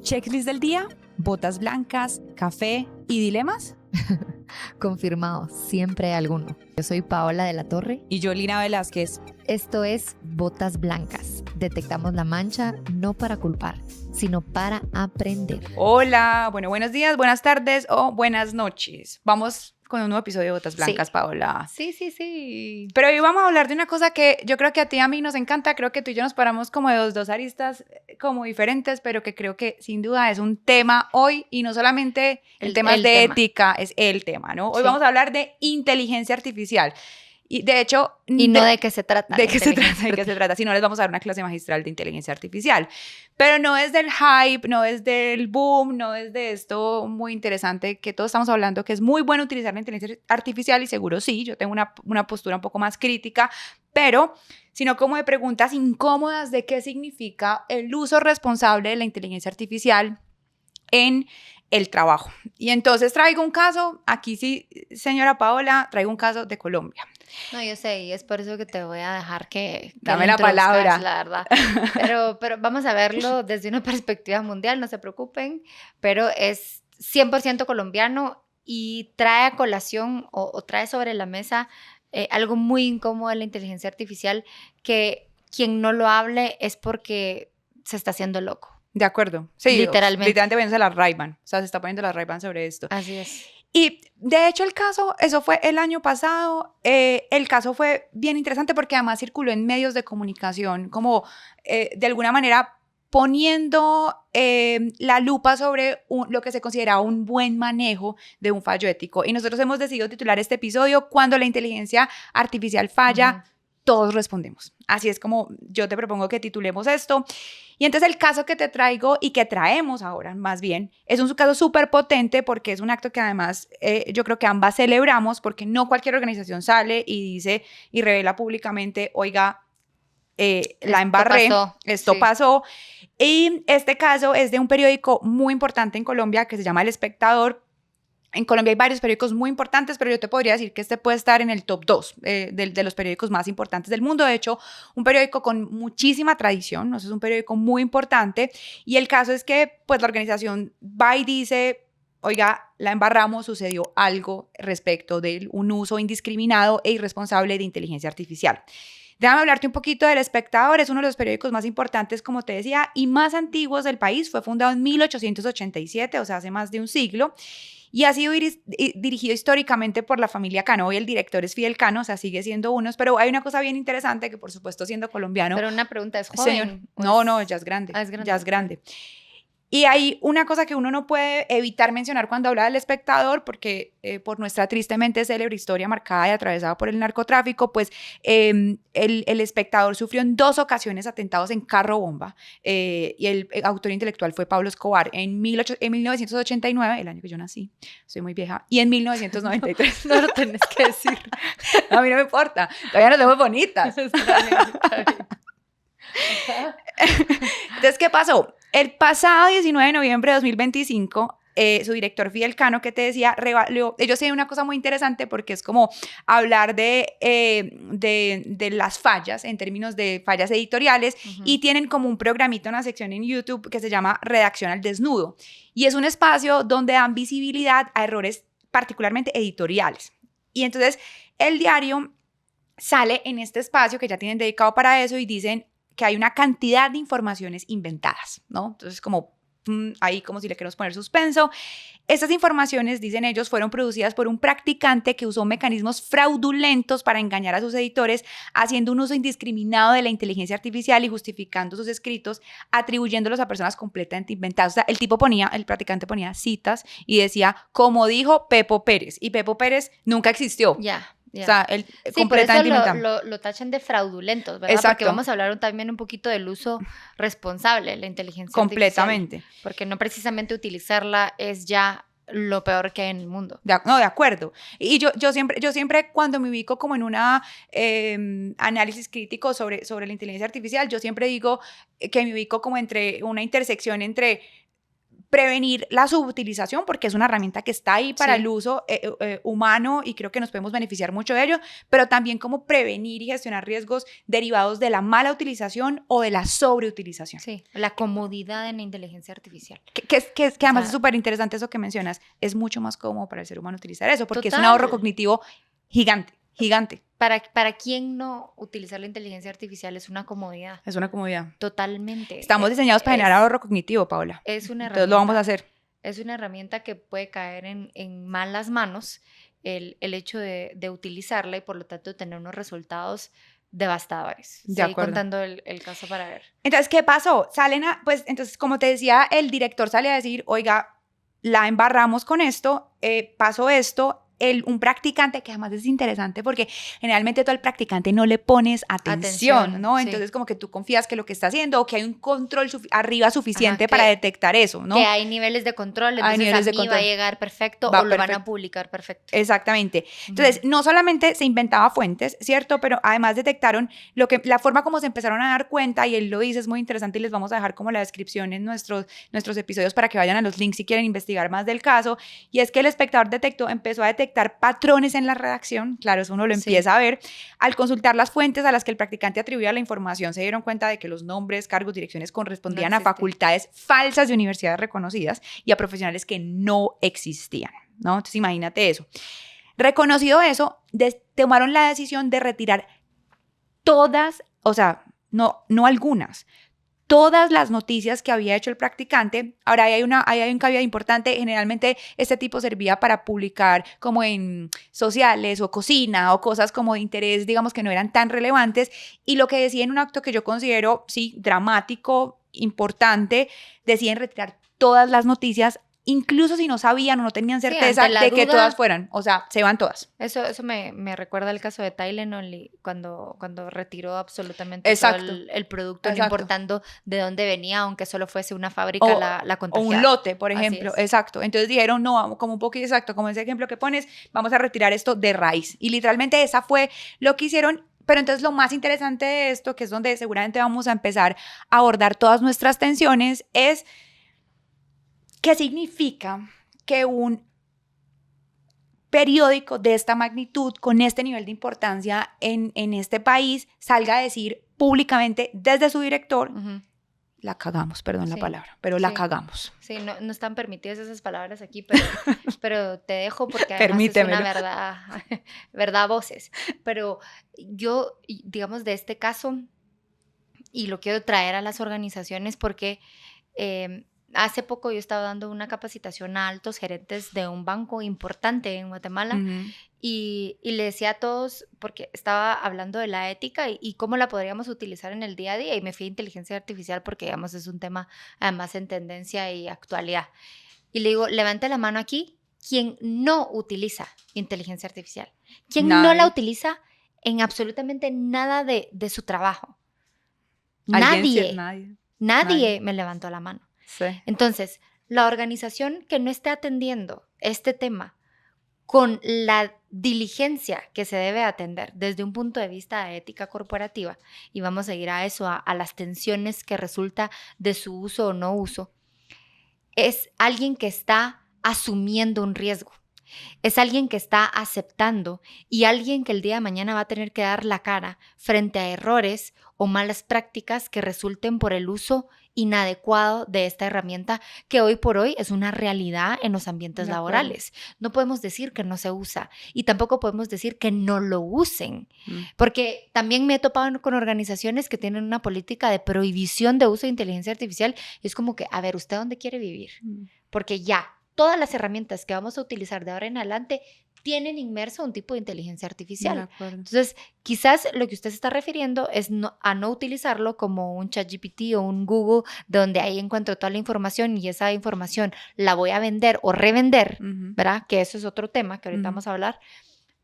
Checklist del día, botas blancas, café y dilemas. Confirmado, siempre hay alguno. Yo soy Paola de la Torre. Y yo, Lina Velázquez. Esto es Botas Blancas. Detectamos la mancha no para culpar, sino para aprender. Hola, buenos días, buenas tardes o buenas noches. Vamos con un nuevo episodio de Botas Blancas, sí. Paola. Sí. Pero hoy vamos a hablar de una cosa que yo creo que a ti y a mí nos encanta. Creo que tú y yo nos paramos como de dos aristas como diferentes, pero que creo que sin duda es un tema hoy, y no solamente el tema de tema. Ética, es el tema, ¿no? Hoy sí. Vamos a hablar de inteligencia artificial. Y de hecho... Y no de qué se trata. De qué se trata, sino les vamos a dar una clase magistral de inteligencia artificial. Pero no es del hype, no es del boom, no es de esto muy interesante que todos estamos hablando, que es muy bueno utilizar la inteligencia artificial, y seguro sí, yo tengo una postura un poco más crítica, pero sino como de preguntas incómodas de qué significa el uso responsable de la inteligencia artificial en el trabajo. Y entonces traigo un caso, aquí sí, señora Paola, traigo un caso de Colombia. No, yo sé, y es por eso que te voy a dejar que dame la palabra. La verdad. Pero vamos a verlo desde una perspectiva mundial, no se preocupen, pero es 100% colombiano y trae a colación o trae sobre la mesa algo muy incómodo de la inteligencia artificial, que quien no lo hable es porque se está haciendo loco. De acuerdo, sí, literalmente poniéndose la Ray-Ban, o sea, se está poniendo la Ray-Ban sobre esto. Así es. Y de hecho el caso, eso fue el año pasado, el caso fue bien interesante porque además circuló en medios de comunicación, como de alguna manera poniendo la lupa sobre lo que se considera un buen manejo de un fallo ético. Y nosotros hemos decidido titular este episodio "Cuando la inteligencia artificial falla, todos respondemos". Así es como yo te propongo que titulemos esto. Y entonces el caso que te traigo y que traemos ahora, más bien, es un caso súper potente porque es un acto que además yo creo que ambas celebramos, porque no cualquier organización sale y dice y revela públicamente, oiga, la embarré, esto pasó. Y este caso es de un periódico muy importante en Colombia que se llama El Espectador. En Colombia hay varios periódicos muy importantes, pero yo te podría decir que este puede estar en el top 2 de los periódicos más importantes del mundo. De hecho, un periódico con muchísima tradición, ¿no? Es un periódico muy importante. Y el caso es que pues, la organización va y dice, oiga, la embarramos, sucedió algo respecto de un uso indiscriminado e irresponsable de inteligencia artificial. Déjame hablarte un poquito del Espectador. Es uno de los periódicos más importantes, como te decía, y más antiguos del país. Fue fundado en 1887, o sea, hace más de un siglo. Y ha sido dirigido históricamente por la familia Cano. Hoy el director es Fidel Cano, o sea, sigue siendo uno. Pero hay una cosa bien interesante que, por supuesto, siendo colombiano... Pero una pregunta, ¿es joven? Señor, no, ya es grande. Es grande. Ya es grande. Y hay una cosa que uno no puede evitar mencionar cuando habla del Espectador, porque por nuestra tristemente célebre historia marcada y atravesada por el narcotráfico, pues el Espectador sufrió en 2 ocasiones atentados en carro bomba, y el autor intelectual fue Pablo Escobar en 1989, el año que yo nací, soy muy vieja, y en 1993. No lo tenés que decir. A mí no me importa, todavía nos vemos bonitas. Está bien. Entonces, ¿qué pasó? El pasado 19 de noviembre de 2025, su director Fidel Cano, que te decía, ellos tienen una cosa muy interesante porque es como hablar de las fallas, en términos de fallas editoriales, y tienen como un programita, una sección en YouTube que se llama Redacción al Desnudo, y es un espacio donde dan visibilidad a errores particularmente editoriales. Y entonces el diario sale en este espacio que ya tienen dedicado para eso y dicen que hay una cantidad de informaciones inventadas, ¿no? Entonces, como ahí como si le queremos poner suspenso. Estas informaciones, dicen ellos, fueron producidas por un practicante que usó mecanismos fraudulentos para engañar a sus editores, haciendo un uso indiscriminado de la inteligencia artificial y justificando sus escritos, atribuyéndolos a personas completamente inventadas. O sea, el practicante ponía citas y decía, como dijo Pepo Pérez, y Pepo Pérez nunca existió. Ya. O sea, él completamente lo tachan de fraudulentos, ¿verdad? Exacto. Porque vamos a hablar también un poquito del uso responsable de la inteligencia completamente artificial. Porque no precisamente utilizarla es ya lo peor que hay en el mundo. De acuerdo. Y yo siempre cuando me ubico como en una análisis crítico sobre la inteligencia artificial, yo siempre digo que me ubico como entre una intersección entre prevenir la subutilización, porque es una herramienta que está ahí para el uso humano y creo que nos podemos beneficiar mucho de ello, pero también cómo prevenir y gestionar riesgos derivados de la mala utilización o de la sobreutilización. Sí, la comodidad en la inteligencia artificial. Que además es súper interesante eso que mencionas, es mucho más cómodo para el ser humano utilizar eso, porque Total. es un ahorro cognitivo gigante. Para quien no utilizar la inteligencia artificial es una comodidad. Es una comodidad. Totalmente. Estamos diseñados para generar ahorro cognitivo, Paola. Es una herramienta. Entonces lo vamos a hacer. Es una herramienta que puede caer en malas manos el hecho de utilizarla y por lo tanto tener unos resultados devastadores. Seguí contando el caso para ver. Entonces, ¿qué pasó? Pues entonces, como te decía, el director sale a decir, oiga, la embarramos con esto, pasó esto. Un practicante, que además es interesante porque generalmente tú al practicante no le pones atención, ¿no? Sí. Entonces como que tú confías que lo que está haciendo o que hay un control arriba suficiente para detectar eso, ¿no? Que hay niveles de control, entonces a mí va a llegar perfecto o lo van a publicar perfecto. Exactamente. Entonces, no solamente se inventaba fuentes, ¿cierto? Pero además detectaron la forma como se empezaron a dar cuenta, y él lo dice, es muy interesante y les vamos a dejar como la descripción en nuestros episodios para que vayan a los links si quieren investigar más del caso, y es que el espectador empezó a detectar patrones en la redacción, claro, eso uno lo empieza a ver. Al consultar las fuentes a las que el practicante atribuía la información, se dieron cuenta de que los nombres, cargos, direcciones correspondían a facultades falsas de universidades reconocidas y a profesionales que no existían, ¿no? Entonces imagínate eso. Reconocido eso, tomaron la decisión de retirar todas, o sea, no algunas, todas las noticias que había hecho el practicante. Ahora hay un caveat importante. Generalmente este tipo servía para publicar como en sociales o cocina o cosas como de interés, digamos, que no eran tan relevantes, y lo que decía en un acto que yo considero, sí, dramático, importante, deciden retirar todas las noticias, incluso si no sabían o no tenían certeza de que todas fueran, o sea, se van todas. Eso me recuerda el caso de Tylenol cuando retiró absolutamente todo el producto, no importando de dónde venía, aunque solo fuese una fábrica la contagiada. O un lote, por ejemplo, exacto. Entonces dijeron, no, como un poquito exacto, como ese ejemplo que pones, vamos a retirar esto de raíz. Y literalmente esa fue lo que hicieron. Pero entonces lo más interesante de esto, que es donde seguramente vamos a empezar a abordar todas nuestras tensiones, es ¿qué significa que un periódico de esta magnitud, con este nivel de importancia en este país, salga a decir públicamente desde su director, la cagamos, perdón la palabra, pero la cagamos? Sí, no están permitidas esas palabras aquí, pero te dejo porque además es una verdad voces. Pero yo, digamos, de este caso, y lo quiero traer a las organizaciones porque hace poco yo estaba dando una capacitación a altos gerentes de un banco importante en Guatemala, y le decía a todos, porque estaba hablando de la ética y cómo la podríamos utilizar en el día a día, y me fui a inteligencia artificial porque, digamos, es un tema además en tendencia y actualidad. Y le digo, levante la mano aquí quien no utiliza inteligencia artificial, quien no la utiliza en absolutamente nada de su trabajo. Nadie me levantó la mano. Sí. Entonces, la organización que no esté atendiendo este tema con la diligencia que se debe atender desde un punto de vista de ética corporativa, y vamos a ir a eso, a las tensiones que resulta de su uso o no uso, es alguien que está asumiendo un riesgo. Es alguien que está aceptando y alguien que el día de mañana va a tener que dar la cara frente a errores o malas prácticas que resulten por el uso inadecuado de esta herramienta, que hoy por hoy es una realidad en los ambientes laborales. No podemos decir que no se usa y tampoco podemos decir que no lo usen, porque también me he topado con organizaciones que tienen una política de prohibición de uso de inteligencia artificial, y es como que, a ver, ¿usted dónde quiere vivir? Porque ya todas las herramientas que vamos a utilizar de ahora en adelante tienen inmerso un tipo de inteligencia artificial. Entonces, quizás lo que usted se está refiriendo es a no utilizarlo como un ChatGPT o un Google, donde ahí encuentro toda la información y esa información la voy a vender o revender, ¿verdad? Que eso es otro tema que ahorita vamos a hablar.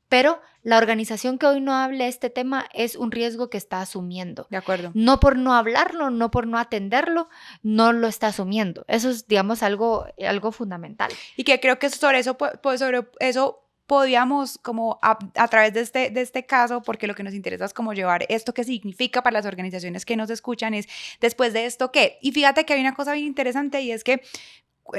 Pero la organización que hoy no hable este tema es un riesgo que está asumiendo. De acuerdo. No por no hablarlo, no por no atenderlo, no lo está asumiendo. Eso es, digamos, algo fundamental. Y que creo que sobre eso podíamos, como a través de este caso, porque lo que nos interesa es como llevar esto que significa para las organizaciones que nos escuchan, es después de esto qué. Y fíjate que hay una cosa bien interesante, y es que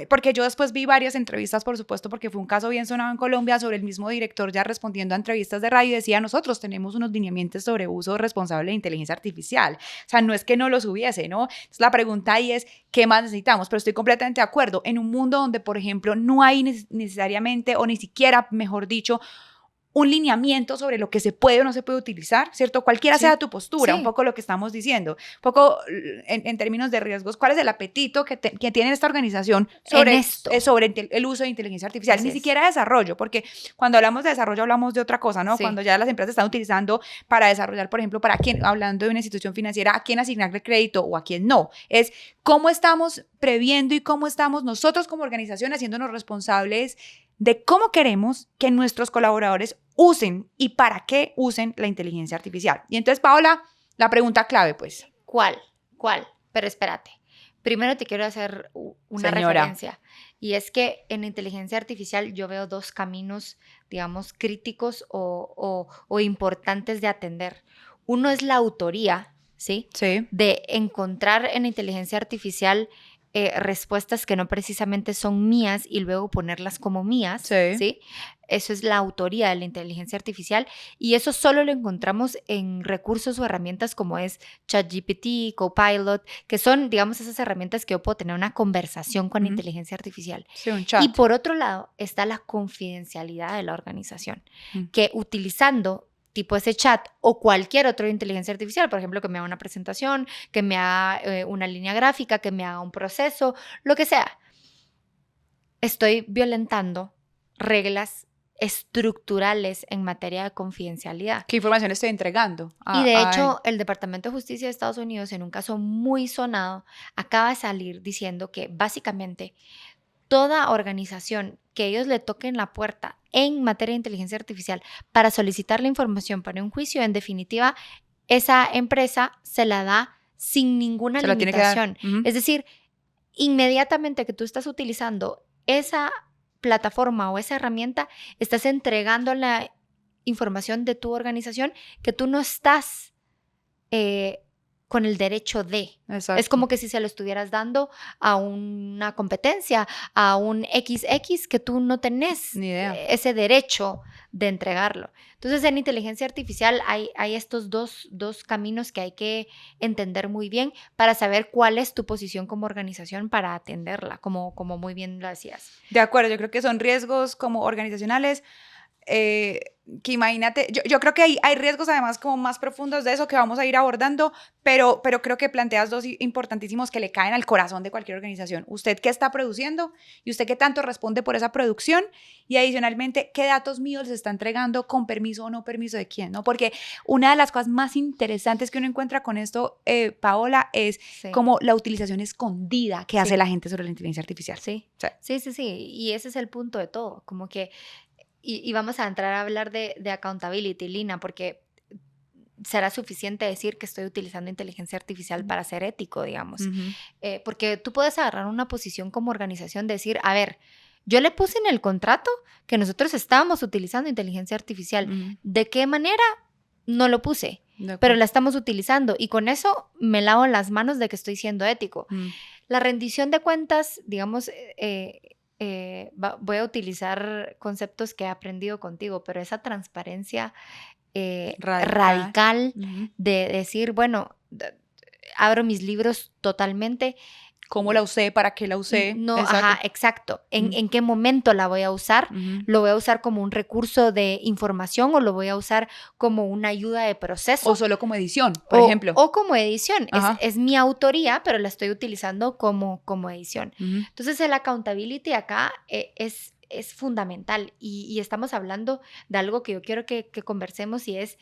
porque yo después vi varias entrevistas, por supuesto, porque fue un caso bien sonado en Colombia sobre el mismo director ya respondiendo a entrevistas de radio y decía, nosotros tenemos unos lineamientos sobre uso responsable de inteligencia artificial. O sea, no es que no los hubiese, ¿no? Entonces la pregunta ahí es, ¿qué más necesitamos? Pero estoy completamente de acuerdo. En un mundo donde, por ejemplo, no hay necesariamente, o ni siquiera, mejor dicho, un lineamiento sobre lo que se puede o no se puede utilizar, ¿cierto? Cualquiera sea tu postura, un poco lo que estamos diciendo, un poco en términos de riesgos, ¿cuál es el apetito que tiene esta organización sobre el uso de inteligencia artificial? Ni siquiera desarrollo, porque cuando hablamos de desarrollo hablamos de otra cosa, ¿no? Cuando ya las empresas están utilizando para desarrollar, por ejemplo, hablando de una institución financiera, a quién asignarle crédito o a quién no. Es cómo estamos previendo y cómo estamos nosotros como organización haciéndonos responsables de cómo queremos que nuestros colaboradores usen y para qué usen la inteligencia artificial. Y entonces, Paola, la pregunta clave, pues. ¿Cuál? Pero espérate. Primero te quiero hacer una referencia. Y es que en la inteligencia artificial yo veo dos caminos, digamos, críticos o importantes de atender. Uno es la autoría, ¿sí? Sí. De encontrar en la inteligencia artificial respuestas que no precisamente son mías y luego ponerlas como mías, ¿sí? Eso es la autoría de la inteligencia artificial y eso solo lo encontramos en recursos o herramientas como es ChatGPT, Copilot, que son, digamos, esas herramientas que yo puedo tener una conversación con la inteligencia artificial. Sí, un chat. Y por otro lado está la confidencialidad de la organización, que utilizando tipo ese chat o cualquier otra inteligencia artificial, por ejemplo, que me haga una presentación, que me haga una línea gráfica, que me haga un proceso, lo que sea. Estoy violentando reglas estructurales en materia de confidencialidad. ¿Qué información estoy entregando? Y de hecho, el Departamento de Justicia de Estados Unidos, en un caso muy sonado, acaba de salir diciendo que básicamente toda organización que ellos le toquen la puerta en materia de inteligencia artificial para solicitar la información para un juicio, en definitiva, esa empresa se la da sin ninguna limitación. Es decir, inmediatamente que tú estás utilizando esa plataforma o esa herramienta, estás entregando la información de tu organización que tú no estás con el derecho de. Exacto. Es como que si se lo estuvieras dando a una competencia, a un XX que tú no tenés ni idea, ese derecho de entregarlo. Entonces, en inteligencia artificial hay estos dos caminos que hay que entender muy bien para saber cuál es tu posición como organización para atenderla, como muy bien lo decías. De acuerdo, yo creo que son riesgos como organizacionales, que imagínate, yo creo que hay riesgos además como más profundos de eso que vamos a ir abordando, pero creo que planteas dos importantísimos que le caen al corazón de cualquier organización. Usted qué está produciendo y usted qué tanto responde por esa producción y adicionalmente qué datos míos les está entregando con permiso o no permiso de quién, ¿no? Porque una de las cosas más interesantes que uno encuentra con esto, Paola, es como la utilización escondida que hace la gente sobre la inteligencia artificial. Sí, y ese es el punto de todo, como que y vamos a entrar a hablar de accountability, Lina, porque será suficiente decir que estoy utilizando inteligencia artificial para ser ético, digamos. Porque tú puedes agarrar una posición como organización de decir, a ver, yo le puse en el contrato que nosotros estábamos utilizando inteligencia artificial. ¿De qué manera? No lo puse, pero la estamos utilizando y con eso me lavo las manos de que estoy siendo ético. La rendición de cuentas, digamos, voy a utilizar conceptos que he aprendido contigo, pero esa transparencia radical de decir, bueno, abro mis libros totalmente. ¿Cómo la usé? ¿Para qué la usé? No, exacto. ¿En qué momento la voy a usar? ¿Lo voy a usar como un recurso de información o lo voy a usar como una ayuda de proceso? O solo como edición, por ejemplo. O como edición. Es mi autoría, pero la estoy utilizando como edición. Entonces, el accountability acá es fundamental y estamos hablando de algo que yo quiero que conversemos y es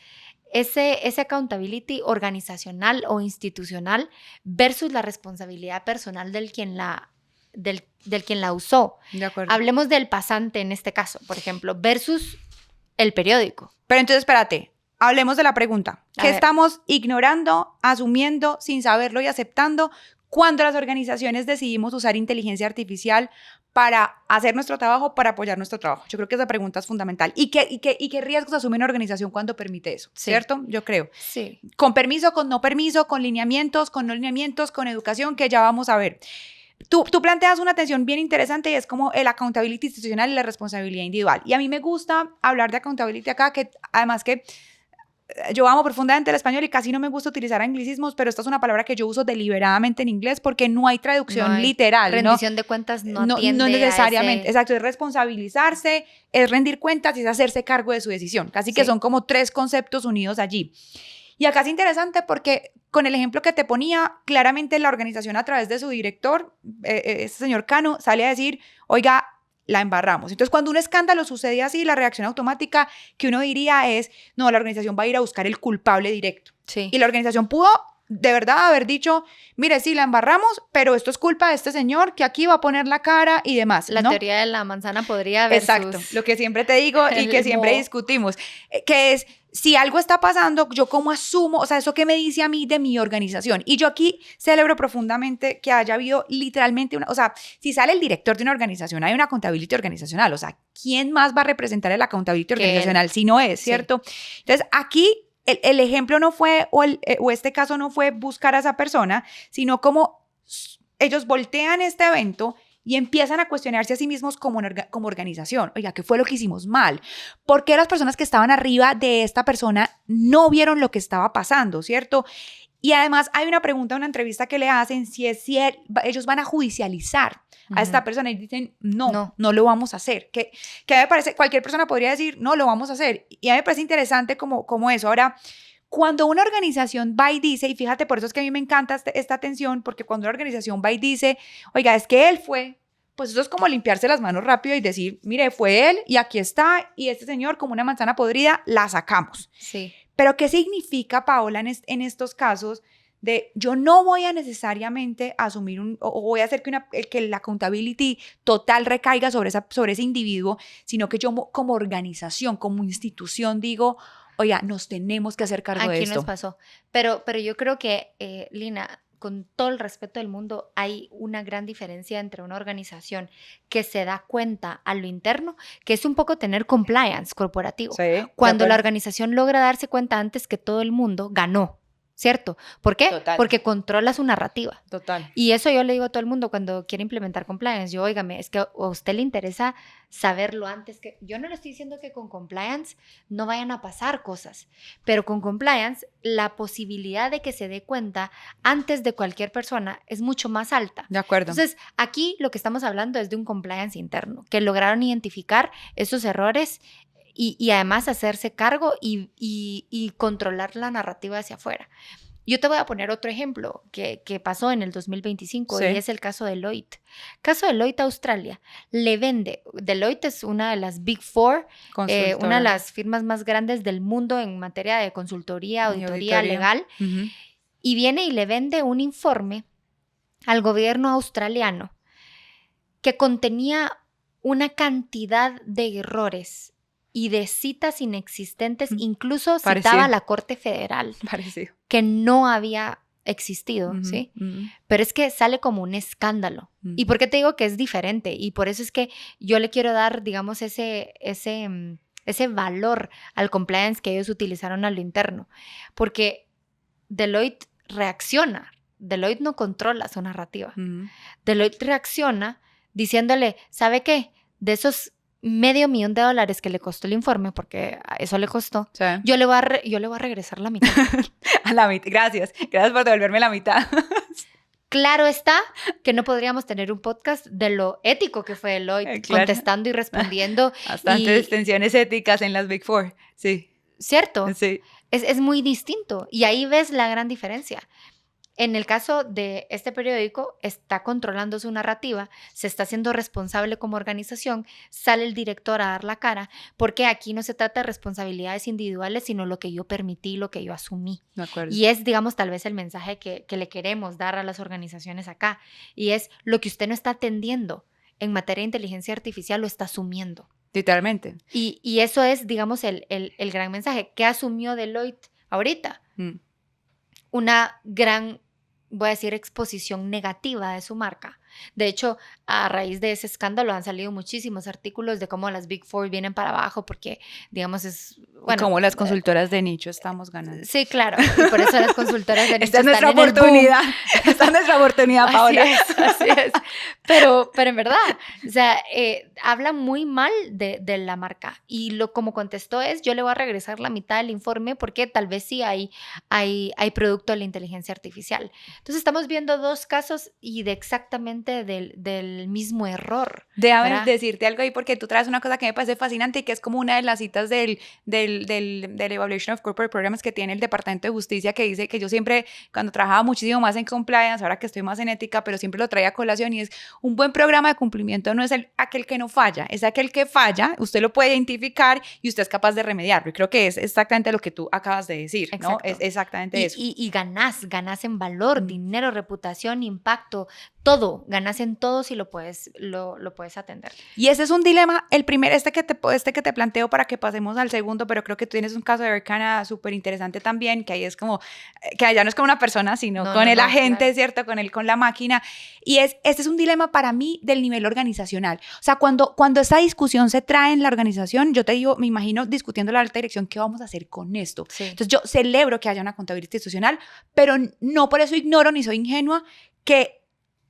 ese accountability organizacional o institucional versus la responsabilidad personal del quien la usó. De acuerdo. Hablemos del pasante en este caso, por ejemplo, versus el periódico. Pero entonces, espérate, hablemos de la pregunta. ¿Qué estamos ignorando, asumiendo, sin saberlo y aceptando cuando las organizaciones decidimos usar inteligencia artificial para hacer nuestro trabajo, para apoyar nuestro trabajo? Yo creo que esa pregunta es fundamental. ¿Y qué riesgos asume una organización cuando permite eso? ¿Cierto? Yo creo. Sí. Con permiso, con no permiso, con lineamientos, con no lineamientos, con educación, que ya vamos a ver. Tú planteas una tensión bien interesante y es como el accountability institucional y la responsabilidad individual. Y a mí me gusta hablar de accountability acá, que además que yo amo profundamente el español y casi no me gusta utilizar anglicismos, pero esta es una palabra que yo uso deliberadamente en inglés porque no hay traducción literal. Rendición de cuentas no atiende no necesariamente. a ese... Exacto, es responsabilizarse, es rendir cuentas y es hacerse cargo de su decisión. Casi que son como 3 conceptos unidos allí. Y acá es interesante porque con el ejemplo que te ponía, claramente la organización a través de su director, este señor Cano, sale a decir, oiga, la embarramos. Entonces, cuando un escándalo sucede así, la reacción automática que uno diría es, no, la organización va a ir a buscar el culpable directo. Sí. Y la organización pudo, de verdad, haber dicho, mire, sí, la embarramos, pero esto es culpa de este señor que aquí va a poner la cara y demás. La ¿no? teoría de la manzana podría haber. Exacto, lo que siempre te digo y que siempre discutimos, que es, si algo está pasando, yo cómo asumo, o sea, eso qué me dice a mí de mi organización. Y yo aquí celebro profundamente que haya habido literalmente o sea, si sale el director de una organización, hay una accountability organizacional, o sea, ¿quién más va a representar el accountability organizacional si no es, cierto? Sí. Entonces, aquí el ejemplo no fue, o este caso no fue buscar a esa persona, sino como ellos voltean este evento y empiezan a cuestionarse a sí mismos como organización. Oiga, ¿qué fue lo que hicimos mal? ¿Por qué las personas que estaban arriba de esta persona no vieron lo que estaba pasando, cierto? Y además hay una pregunta, una entrevista que le hacen si ellos van a judicializar a esta persona y dicen, no lo vamos a hacer. Que a mí me parece, cualquier persona podría decir, no, lo vamos a hacer. Y a mí me parece interesante como eso. Ahora, cuando una organización va y dice, y fíjate, por eso es que a mí me encanta esta atención, porque cuando una organización va y dice, oiga, es que él fue, pues eso es como limpiarse las manos rápido y decir, mire, fue él y aquí está, y este señor como una manzana podrida, la sacamos. Sí. Pero ¿qué significa, Paola, en estos casos de yo no voy a necesariamente asumir o voy a hacer que la accountability total recaiga sobre ese individuo, sino que yo como organización, como institución digo, oiga, nos tenemos que hacer cargo de esto. Aquí nos pasó. Pero yo creo que, Lina, con todo el respeto del mundo, hay una gran diferencia entre una organización que se da cuenta a lo interno, que es un poco tener compliance corporativo. Sí, cuando la organización logra darse cuenta antes que todo el mundo, ganó. ¿Cierto? ¿Por qué? Total. Porque controla su narrativa. Total. Y eso yo le digo a todo el mundo cuando quiere implementar compliance. Yo, óigame, es que a usted le interesa saberlo antes que... Yo no le estoy diciendo que con compliance no vayan a pasar cosas, pero con compliance la posibilidad de que se dé cuenta antes de cualquier persona es mucho más alta. De acuerdo. Entonces, aquí lo que estamos hablando es de un compliance interno, que lograron identificar esos errores y además hacerse cargo y controlar la narrativa hacia afuera. Yo te voy a poner otro ejemplo que pasó en el 2025 y es el caso de Deloitte. Caso de Deloitte Australia. Le vende, Deloitte es una de las Big Four, una de las firmas más grandes del mundo en materia de consultoría, auditoría legal, y viene y le vende un informe al gobierno australiano que contenía una cantidad de errores y de citas inexistentes, incluso citaba a la Corte Federal, que no había existido, ¿sí? Pero es que sale como un escándalo. ¿Y por qué te digo que es diferente? Y por eso es que yo le quiero dar, digamos, ese valor al compliance que ellos utilizaron a lo interno. Porque Deloitte reacciona. Deloitte no controla su narrativa. Deloitte reacciona diciéndole, ¿sabe qué? De esos $500,000 que le costó el informe, porque eso le costó, yo le voy a regresar la mitad. A la mitad, gracias por devolverme la mitad. Claro está que no podríamos tener un podcast de lo ético que fue Deloitte, contestando y respondiendo. Bastantes tensiones éticas en las Big Four, sí. ¿Cierto? Sí. Es muy distinto y ahí ves la gran diferencia. En el caso de este periódico, está controlando su narrativa, se está haciendo responsable como organización, sale el director a dar la cara, porque aquí no se trata de responsabilidades individuales, sino lo que yo permití, lo que yo asumí. De acuerdo. Y es, digamos, tal vez el mensaje que le queremos dar a las organizaciones acá, y es lo que usted no está atendiendo en materia de inteligencia artificial, lo está asumiendo. Literalmente. Y eso es, digamos, el gran mensaje. ¿Qué asumió Deloitte ahorita? Una gran, voy a decir, exposición negativa de su marca. De hecho, a raíz de ese escándalo han salido muchísimos artículos de cómo las Big Four vienen para abajo porque, digamos, es... Bueno, como las consultoras de nicho estamos ganando. Sí, claro. Y por eso las consultoras de nicho Esta es nuestra oportunidad. Esta es nuestra oportunidad, Paola. Así es. Pero en verdad, o sea, habla muy mal de la marca. Y como contestó es, yo le voy a regresar la mitad del informe porque tal vez sí hay producto de la inteligencia artificial. Entonces estamos viendo dos casos y de exactamente del mismo error. Déjame decirte algo ahí porque tú traes una cosa que me parece fascinante y que es como una de las citas del Evaluation of Corporate Programs que tiene el Departamento de Justicia, que dice que yo siempre, cuando trabajaba muchísimo más en compliance, ahora que estoy más en ética, pero siempre lo traía a colación, y es un buen programa de cumplimiento no es aquel que no falla, es aquel que falla, usted lo puede identificar y usted es capaz de remediarlo. Y creo que es exactamente lo que tú acabas de decir, ¿no? Es exactamente eso. Y ganás en valor, dinero, reputación, impacto, todo, ganas en todo si lo puedes atender. Y ese es un dilema, el primer, este que te planteo para que pasemos al segundo, pero creo que tú tienes un caso de Air Canada súper interesante también, que ahí es como, que allá no es con una persona, sino con el agente, claro. ¿Cierto? Con la máquina. Y este es un dilema para mí del nivel organizacional. O sea, cuando esta discusión se trae en la organización, yo te digo, me imagino discutiendo la alta dirección, ¿qué vamos a hacer con esto? Sí. Entonces yo celebro que haya una contabilidad institucional, pero no por eso ignoro ni soy ingenua que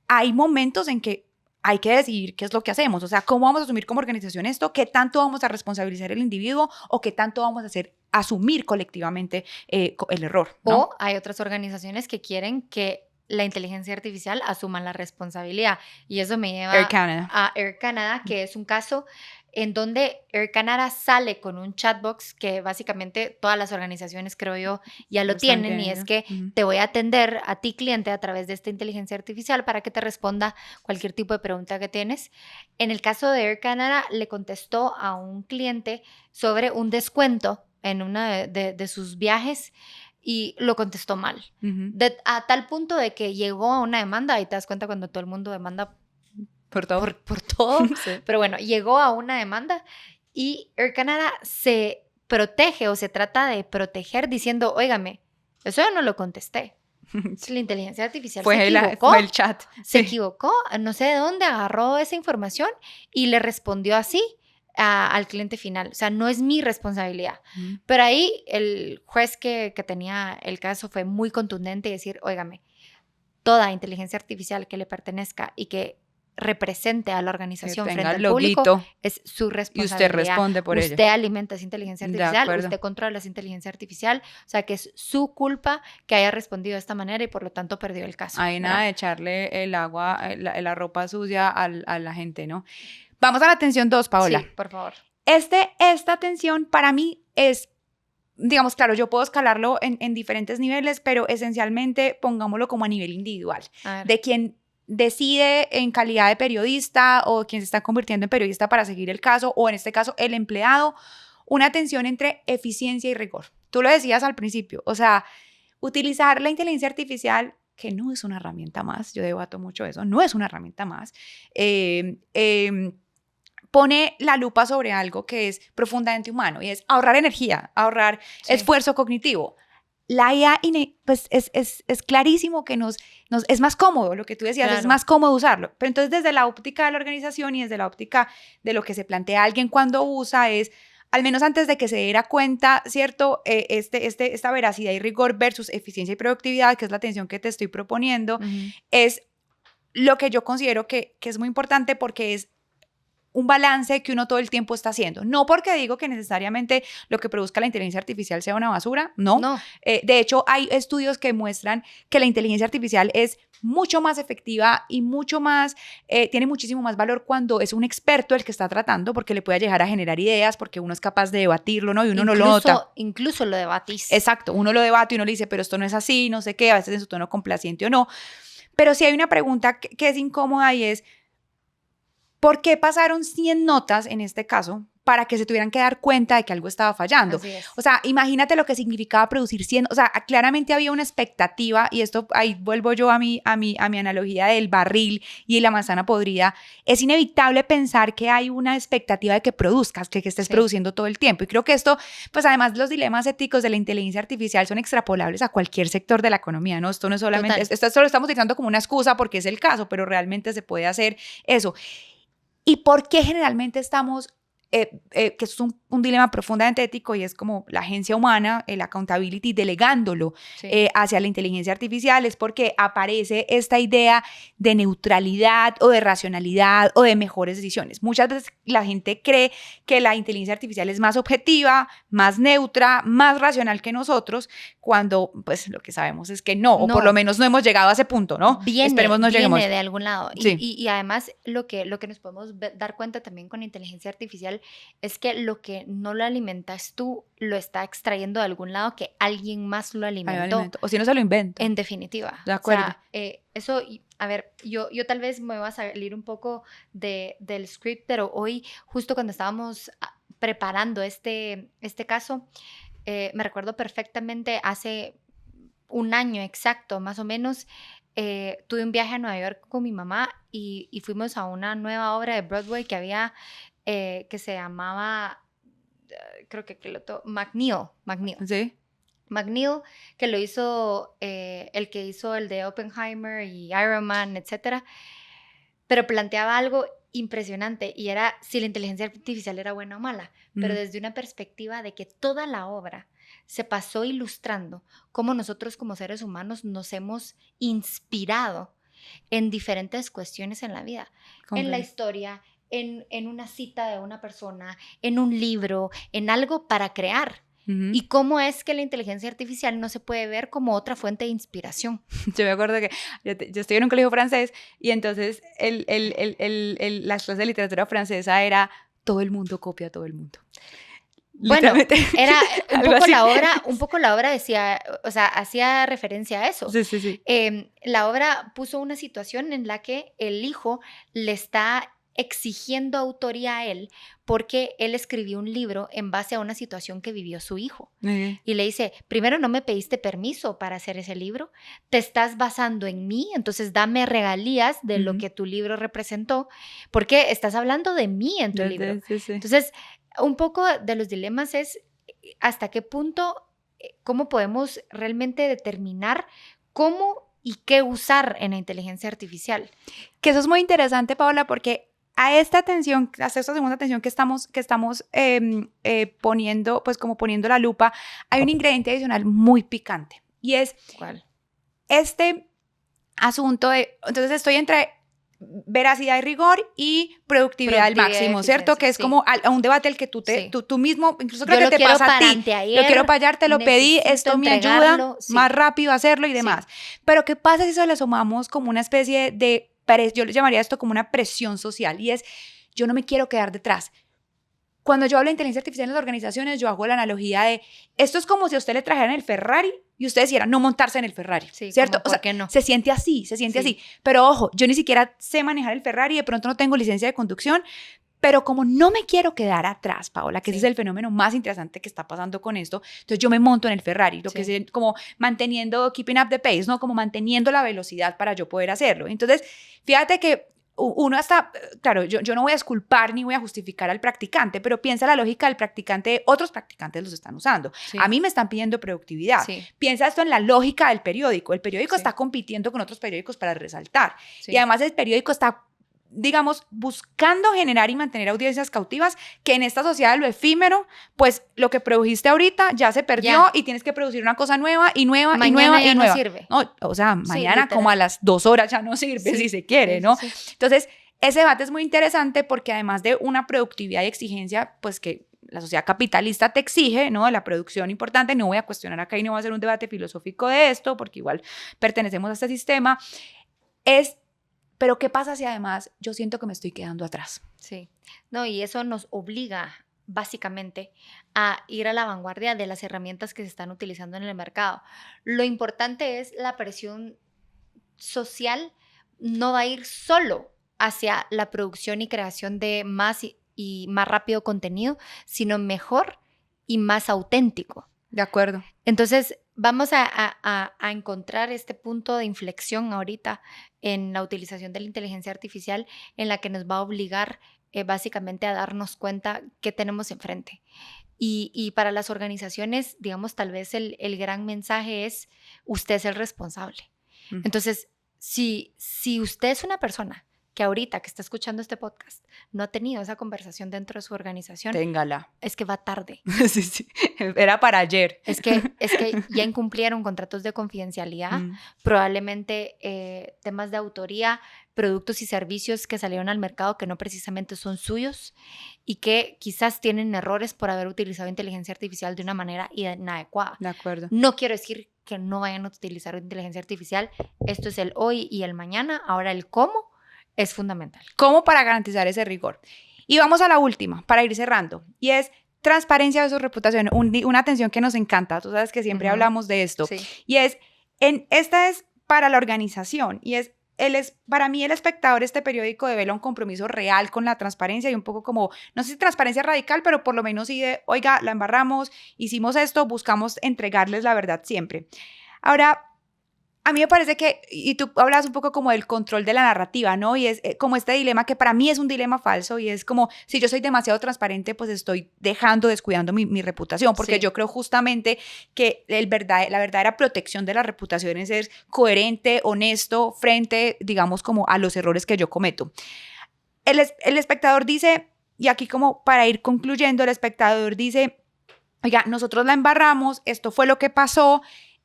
hay momentos en que hay que decidir qué es lo que hacemos, o sea, cómo vamos a asumir como organización esto, qué tanto vamos a responsabilizar al individuo o qué tanto vamos a asumir colectivamente el error, ¿no? O hay otras organizaciones que quieren que la inteligencia artificial asuma la responsabilidad, y eso me lleva a Air Canada, que es un caso en donde Air Canada sale con un chatbox que básicamente todas las organizaciones, creo yo, ya lo tienen, y es que te voy a atender a ti, cliente, a través de esta inteligencia artificial para que te responda cualquier tipo de pregunta que tienes. En el caso de Air Canada, le contestó a un cliente sobre un descuento en uno de sus viajes y lo contestó mal. A tal punto de que llegó a una demanda, y te das cuenta cuando todo el mundo demanda por todo. Por todo. Sí. Pero bueno, llegó a una demanda y Air Canada se protege o se trata de proteger diciendo, óigame, eso yo no lo contesté. La inteligencia artificial se equivocó. Fue el chat. Se equivocó, no sé de dónde agarró esa información y le respondió así al cliente final. O sea, no es mi responsabilidad. Pero ahí el juez que tenía el caso fue muy contundente y decir, óigame, toda inteligencia artificial que le pertenezca y que represente a la organización frente al público es su responsabilidad. Y usted responde por ello. Usted alimenta esa inteligencia artificial, usted controla esa inteligencia artificial, o sea que es su culpa que haya respondido de esta manera y por lo tanto perdió el caso. Hay nada de echarle el agua, la ropa sucia a la gente, ¿no? Vamos a la tensión 2, Paola. Sí, por favor. Esta tensión para mí es, digamos, claro, yo puedo escalarlo en diferentes niveles, pero esencialmente pongámoslo como a nivel individual, de quien decide en calidad de periodista o quien se está convirtiendo en periodista para seguir el caso, o en este caso el empleado, una tensión entre eficiencia y rigor. Tú lo decías al principio, o sea, utilizar la inteligencia artificial, que no es una herramienta más, yo debato mucho eso, no es una herramienta más, pone la lupa sobre algo que es profundamente humano, y es ahorrar energía, ahorrar esfuerzo cognitivo. La IA, pues es clarísimo que nos es más cómodo, lo que tú decías, claro. Es más cómodo usarlo. Pero entonces desde la óptica de la organización y desde la óptica de lo que se plantea alguien cuando usa es, al menos antes de que se diera cuenta, ¿cierto? Esta veracidad y rigor versus eficiencia y productividad, que es la tensión que te estoy proponiendo, es lo que yo considero que es muy importante porque es un balance que uno todo el tiempo está haciendo. No porque digo que necesariamente lo que produzca la inteligencia artificial sea una basura, no. De hecho, hay estudios que muestran que la inteligencia artificial es mucho más efectiva y mucho más, tiene muchísimo más valor cuando es un experto el que está tratando, porque le puede llegar a generar ideas, porque uno es capaz de debatirlo, ¿no? Y uno no lo nota. Incluso lo debatís. Exacto, uno lo debate y uno le dice, pero esto no es así, no sé qué, a veces en su tono complaciente o no. Pero sí hay una pregunta que es incómoda y es, ¿Por qué pasaron 100 notas en este caso para que se tuvieran que dar cuenta de que algo estaba fallando? Así es. O sea, imagínate lo que significaba producir 100, o sea, claramente había una expectativa, y esto ahí vuelvo yo a mi analogía del barril y la manzana podrida. Es inevitable pensar que hay una expectativa de que produzcas, que estés produciendo todo el tiempo. Y creo que esto, pues además los dilemas éticos de la inteligencia artificial son extrapolables a cualquier sector de la economía, ¿no? Esto no es solamente, esto solo estamos utilizando como una excusa porque es el caso, pero realmente se puede hacer eso. ¿Y por qué generalmente estamos, que es un dilema profundamente ético, y es como la agencia humana, el accountability, delegándolo hacia la inteligencia artificial? Es porque aparece esta idea de neutralidad o de racionalidad o de mejores decisiones. Muchas veces la gente cree que la inteligencia artificial es más objetiva, más neutra, más racional que nosotros, cuando pues lo que sabemos es que no, o por lo menos no hemos llegado a ese punto, ¿no? Esperemos no lleguemos. Viene de algún lado. Sí. Y además lo que nos podemos dar cuenta también con inteligencia artificial es que lo que no lo alimentas tú, lo está extrayendo de algún lado que alguien más lo alimentó. O si no se lo inventa. En definitiva. De acuerdo. O sea, eso, a ver, yo tal vez me voy a salir un poco del script, pero hoy, justo cuando estábamos preparando este caso, me recuerdo perfectamente hace un año exacto, más o menos, tuve un viaje a Nueva York con mi mamá y fuimos a una nueva obra de Broadway que había, que se llamaba, creo que McNeil. Sí. McNeil, que lo hizo, el que hizo el de Oppenheimer y Iron Man, etc. Pero planteaba algo impresionante, y era si la inteligencia artificial era buena o mala, pero desde una perspectiva de que toda la obra se pasó ilustrando cómo nosotros como seres humanos nos hemos inspirado en diferentes cuestiones en la vida, en la historia, en una cita de una persona, en un libro, en algo para crear. Y cómo es que la inteligencia artificial no se puede ver como otra fuente de inspiración. Yo me acuerdo que yo estoy en un colegio francés, y entonces las clases de literatura francesa era todo el mundo copia a todo el mundo. Bueno, era un poco la obra decía, o sea, hacía referencia a eso. Sí. La obra puso una situación en la que el hijo le está exigiendo autoría a él porque él escribió un libro en base a una situación que vivió su hijo. Y le dice, primero, no me pediste permiso para hacer ese libro, te estás basando en mí, entonces dame regalías de lo que tu libro representó, porque estás hablando de mí en tu libro. Sí. Entonces, un poco de los dilemas es hasta qué punto, cómo podemos realmente determinar cómo y qué usar en la inteligencia artificial. Que eso es muy interesante, Paola, porque a esta segunda tensión que estamos poniendo, pues como poniendo la lupa, hay un ingrediente adicional muy picante, y es ¿cuál? Este asunto de, entonces estoy entre veracidad y rigor y productividad al máximo, ¿cierto? Que es como a un debate al que tú mismo, incluso creo que te pasa a ti. Lo quiero para ayer, te lo pedí, esto me ayuda más rápido a hacerlo y demás. Pero ¿qué pasa si eso le sumamos como una especie de, yo le llamaría esto como una presión social, y es, yo no me quiero quedar detrás? Cuando yo hablo de inteligencia artificial en las organizaciones, yo hago la analogía de, esto es como si a usted le trajeran el Ferrari y usted decidiera no montarse en el Ferrari, ¿cierto? ¿Por qué no? Se siente así. Pero ojo, yo ni siquiera sé manejar el Ferrari, de pronto no tengo licencia de conducción, pero como no me quiero quedar atrás, Paola, que ese es el fenómeno más interesante que está pasando con esto, entonces yo me monto en el Ferrari, lo que es como manteniendo, keeping up the pace, ¿no? Como manteniendo la velocidad para yo poder hacerlo. Entonces, fíjate que uno hasta, claro, yo no voy a exculpar ni voy a justificar al practicante, pero piensa la lógica del practicante, otros practicantes los están usando. A mí me están pidiendo productividad. Piensa esto en la lógica del periódico. El periódico está compitiendo con otros periódicos para resaltar. Y además el periódico está, digamos, buscando generar y mantener audiencias cautivas, que en esta sociedad de lo efímero, pues lo que produjiste ahorita ya se perdió y tienes que producir una cosa nueva y nueva mañana y nueva ya y nueva. No sirve. No, o sea, mañana como a las 2 horas ya no sirve, si se quiere, ¿no? Entonces, ese debate es muy interesante porque además de una productividad y exigencia, pues que la sociedad capitalista te exige, ¿no? La producción importante, no voy a cuestionar acá y no voy a hacer un debate filosófico de esto, porque igual pertenecemos a este sistema, pero ¿qué pasa si además yo siento que me estoy quedando atrás? Sí, no, y eso nos obliga básicamente a ir a la vanguardia de las herramientas que se están utilizando en el mercado. Lo importante es la presión social, no va a ir solo hacia la producción y creación de más y más rápido contenido, sino mejor y más auténtico. De acuerdo. Entonces, vamos a encontrar este punto de inflexión ahorita en la utilización de la inteligencia artificial, en la que nos va a obligar básicamente a darnos cuenta qué tenemos enfrente. Y para las organizaciones, digamos, tal vez el gran mensaje es: usted es el responsable. Entonces, si usted es una persona que ahorita que está escuchando este podcast no ha tenido esa conversación dentro de su organización, téngala. Es que va tarde. Sí. Era para ayer. Es que ya incumplieron contratos de confidencialidad, probablemente temas de autoría, productos y servicios que salieron al mercado que no precisamente son suyos y que quizás tienen errores por haber utilizado inteligencia artificial de una manera inadecuada. De acuerdo. No quiero decir que no vayan a utilizar inteligencia artificial. Esto es el hoy y el mañana. Ahora el cómo es fundamental. ¿Cómo para garantizar ese rigor? Y vamos a la última, para ir cerrando, y es transparencia de su reputación, una atención que nos encanta, tú sabes que siempre hablamos de esto, Sí. y esta es para la organización, y para mí el espectador, este periódico devela un compromiso real con la transparencia y un poco como, no sé si transparencia radical, pero por lo menos sí de, oiga, la embarramos, hicimos esto, buscamos entregarles la verdad siempre. Ahora, a mí me parece que, y tú hablas un poco como del control de la narrativa, ¿no? Y es como este dilema que para mí es un dilema falso y es como, si yo soy demasiado transparente, pues estoy descuidando mi reputación, porque Sí. yo creo justamente que la verdadera protección de la reputación es ser coherente, honesto, frente, digamos, como a los errores que yo cometo. El espectador dice, y aquí como para ir concluyendo, el espectador dice, oiga, nosotros la embarramos, esto fue lo que pasó,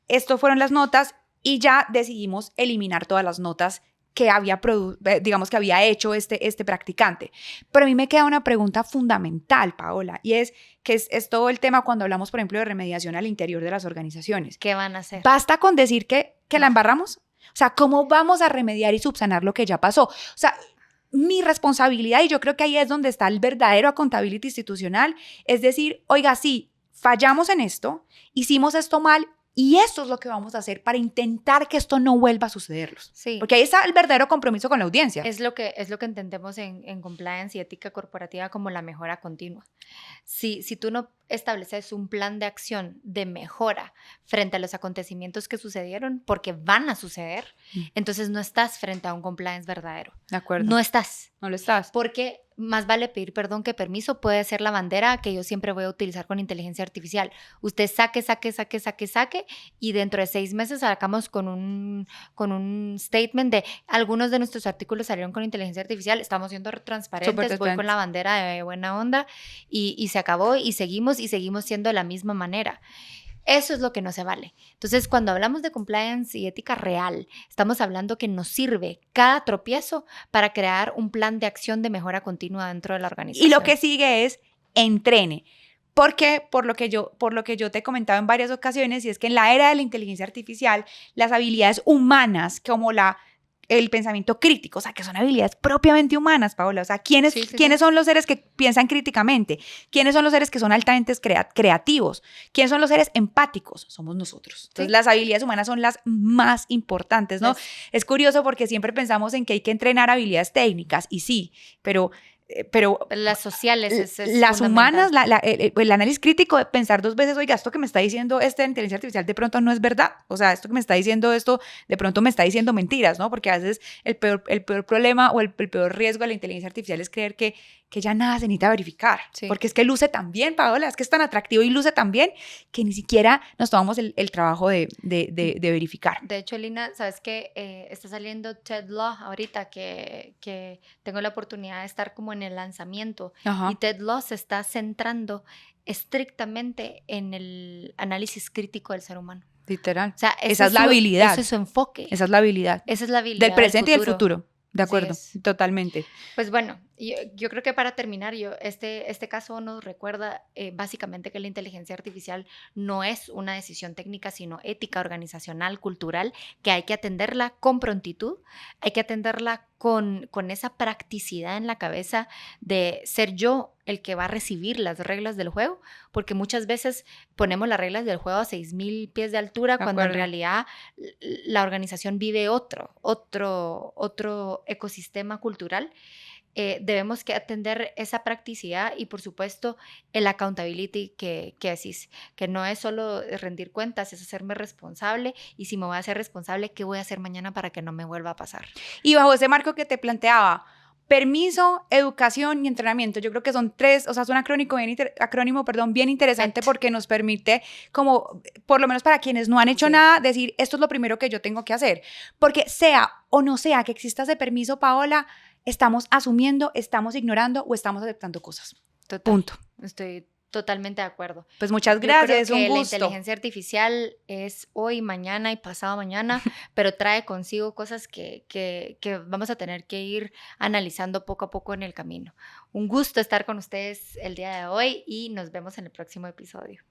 esto fueron las notas, y ya decidimos eliminar todas las notas que había hecho este practicante. Pero a mí me queda una pregunta fundamental, Paola, y es todo el tema cuando hablamos, por ejemplo, de remediación al interior de las organizaciones. ¿Qué van a hacer? ¿Basta con decir que la embarramos? O sea, ¿cómo vamos a remediar y subsanar lo que ya pasó? O sea, mi responsabilidad, y yo creo que ahí es donde está el verdadero accountability institucional, es decir, oiga, sí, fallamos en esto, hicimos esto mal, y esto es lo que vamos a hacer para intentar que esto no vuelva a sucederlos. Sí. Porque ahí está el verdadero compromiso con la audiencia. Es lo que entendemos en compliance y ética corporativa como la mejora continua. Si tú no estableces un plan de acción de mejora frente a los acontecimientos que sucedieron, porque van a suceder, entonces no estás frente a un compliance verdadero. De acuerdo. No estás. No lo estás. Porque más vale pedir perdón que permiso puede ser la bandera que yo siempre voy a utilizar con inteligencia artificial. Usted saque y dentro de 6 meses sacamos con un statement de algunos de nuestros artículos salieron con inteligencia artificial, estamos siendo transparentes, voy con la bandera de buena onda y se acabó y seguimos siendo de la misma manera. Eso es lo que no se vale. Entonces, cuando hablamos de compliance y ética real, estamos hablando que nos sirve cada tropiezo para crear un plan de acción de mejora continua dentro de la organización. Y lo que sigue es entrene. Porque por lo que yo te he comentado en varias ocasiones, y es que en la era de la inteligencia artificial, las habilidades humanas, como el pensamiento crítico, o sea, que son habilidades propiamente humanas, Paola, o sea, ¿quiénes son los seres que piensan críticamente? ¿Quiénes son los seres que son altamente creativos? ¿Quiénes son los seres empáticos? Somos nosotros. Entonces, las habilidades humanas son las más importantes, ¿no? Es curioso porque siempre pensamos en que hay que entrenar habilidades técnicas, y sí, pero las sociales es las humanas, el análisis crítico de pensar 2 veces, oiga, esto que me está diciendo esta inteligencia artificial de pronto no es verdad, o sea, esto que me está diciendo esto de pronto me está diciendo mentiras, ¿no? Porque a veces el peor problema o el peor riesgo de la inteligencia artificial es creer que ya nada se necesita verificar, porque es que luce tan bien, Paola, es que es tan atractivo y luce tan bien que ni siquiera nos tomamos el trabajo de verificar. De hecho, Lina, ¿sabes qué? Está saliendo TED Law ahorita que tengo la oportunidad de estar como en el lanzamiento. Ajá. Y TED Law se está centrando estrictamente en el análisis crítico del ser humano. Literal. O sea, esa es la habilidad. Ese es su enfoque. Esa es la habilidad. Esa es la habilidad del presente y del futuro. De acuerdo, totalmente. Pues bueno, yo creo que para terminar, este caso nos recuerda básicamente que la inteligencia artificial no es una decisión técnica, sino ética, organizacional, cultural, que hay que atenderla con prontitud, hay que atenderla con esa practicidad en la cabeza de ser yo el que va a recibir las reglas del juego, porque muchas veces ponemos las reglas del juego a 6,000 pies de altura, cuando en realidad la organización vive otro ecosistema cultural. Debemos que atender esa practicidad y, por supuesto, el accountability que decís, que no es solo rendir cuentas, es hacerme responsable, y si me voy a hacer responsable, ¿qué voy a hacer mañana para que no me vuelva a pasar? Y bajo ese marco que te planteaba, permiso, educación y entrenamiento, yo creo que son tres, o sea, es un acrónimo bien interesante, porque nos permite, como, por lo menos para quienes no han hecho nada, decir, esto es lo primero que yo tengo que hacer, porque sea o no sea que exista ese permiso, Paola, estamos asumiendo, estamos ignorando o estamos aceptando cosas. Total. Punto. Estoy totalmente de acuerdo. Pues muchas gracias, es un gusto. La inteligencia artificial es hoy, mañana y pasado mañana, pero trae consigo cosas que vamos a tener que ir analizando poco a poco en el camino. Un gusto estar con ustedes el día de hoy y nos vemos en el próximo episodio.